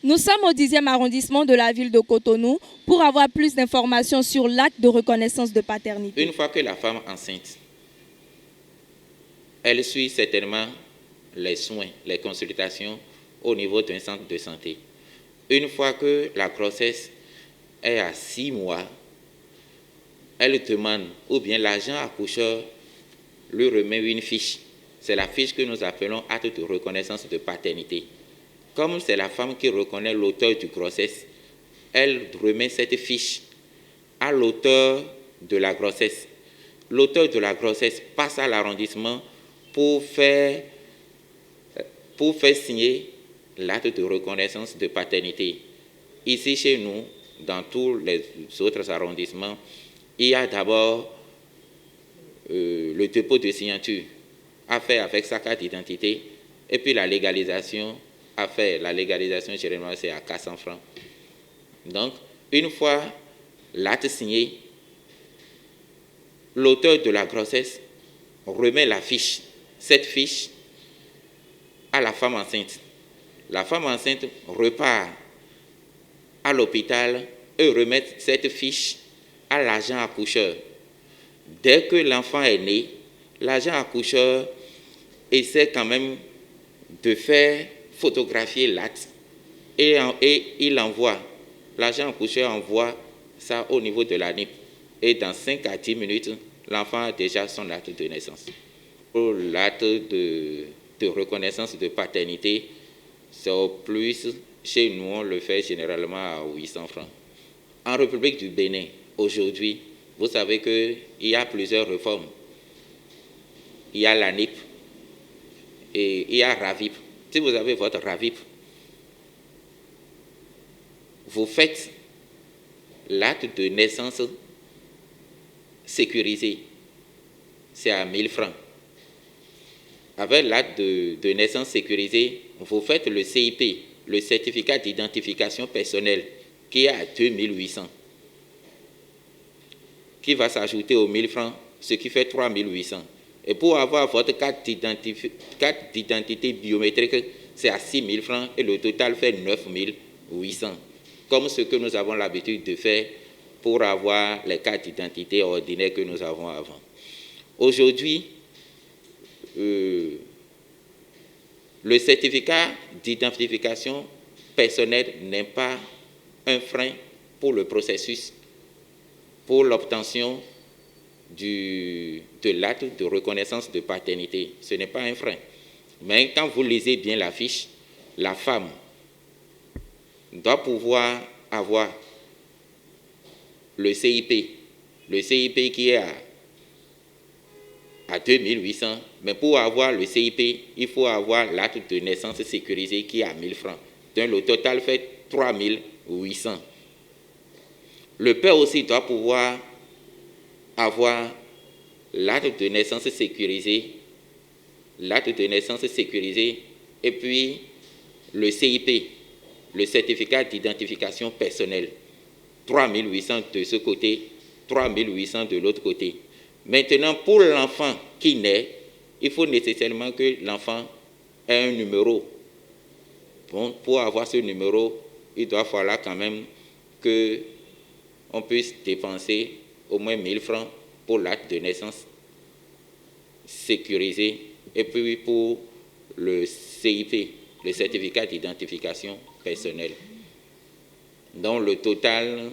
Nous sommes au 10e arrondissement de la ville de Cotonou pour avoir plus d'informations sur l'acte de reconnaissance de paternité. Une fois que la femme enceinte, elle suit certainement les soins, les consultations au niveau d'un centre de santé. Une fois que la grossesse est à 6 mois, elle demande, ou bien l'agent accoucheur lui remet une fiche. C'est la fiche que nous appelons acte de reconnaissance de paternité. Comme c'est la femme qui reconnaît l'auteur du grossesse, elle remet cette fiche à l'auteur de la grossesse. L'auteur de la grossesse passe à l'arrondissement pour faire signer l'acte de reconnaissance de paternité. Ici, chez nous, dans tous les autres arrondissements, il y a d'abord le dépôt de signature à faire avec sa carte d'identité, et puis la légalisation à faire. La légalisation, généralement, c'est à 400 francs. Donc, une fois l'acte signé, l'auteur de la grossesse remet la fiche, cette fiche, à la femme enceinte. La femme enceinte repart à l'hôpital et remet cette fiche à l'agent accoucheur. Dès que l'enfant est né, l'agent accoucheur essaie quand même de faire photographier l'acte et il envoie. L'agent accoucheur envoie ça au niveau de la NIP. Et dans 5 à 10 minutes, l'enfant a déjà son acte de naissance. Pour l'acte de reconnaissance de paternité, c'est au plus, chez nous, on le fait généralement à 800 francs. En République du Bénin, aujourd'hui, vous savez qu'il y a plusieurs réformes. Il y a la NIP et il y a RAVIP. Si vous avez votre RAVIP, vous faites l'acte de naissance sécurisé. C'est à 1000 francs. Avec l'acte de naissance sécurisé, vous faites le CIP, le certificat d'identification personnelle, qui est à 2800, qui va s'ajouter aux 1000 francs, ce qui fait 3800. Et pour avoir votre carte d'identité biométrique, c'est à 6000 francs et le total fait 9800. Comme ce que nous avons l'habitude de faire pour avoir les cartes d'identité ordinaires que nous avons avant. Aujourd'hui, le certificat d'identification personnelle n'est pas un frein pour le processus, pour l'obtention de l'acte de reconnaissance de paternité. Ce n'est pas un frein. Mais quand vous lisez bien la fiche, la femme doit pouvoir avoir le CIP qui est à 2800, mais pour avoir le CIP, il faut avoir l'acte de naissance sécurisé qui est à 1000 francs. Donc le total fait 3800. Le père aussi doit pouvoir avoir l'acte de naissance sécurisé, et puis le CIP, le certificat d'identification personnelle. 3800 de ce côté, 3800 de l'autre côté. Maintenant, pour l'enfant qui naît, il faut nécessairement que l'enfant ait un numéro. Bon, pour avoir ce numéro, il doit falloir quand même qu'on puisse dépenser au moins 1000 francs pour l'acte de naissance sécurisé et puis pour le CIP, le certificat d'identification personnelle. Donc le total,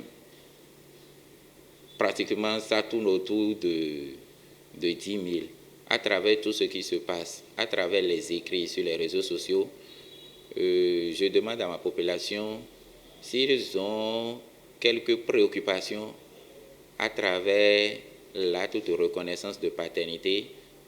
pratiquement, ça tourne autour de 10 000. À travers tout ce qui se passe, à travers les écrits sur les réseaux sociaux, je demande à ma population s'ils ont quelques préoccupations à travers l'acte de reconnaissance de paternité,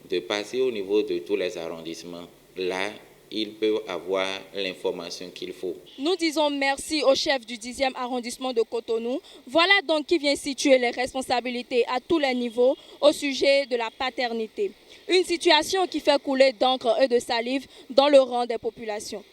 de passer au niveau de tous les arrondissements. Là, ils peuvent avoir l'information qu'il faut. Nous disons merci au chef du 10e arrondissement de Cotonou. Voilà donc qui vient situer les responsabilités à tous les niveaux au sujet de la paternité. Une situation qui fait couler d'encre et de salive dans le rang des populations.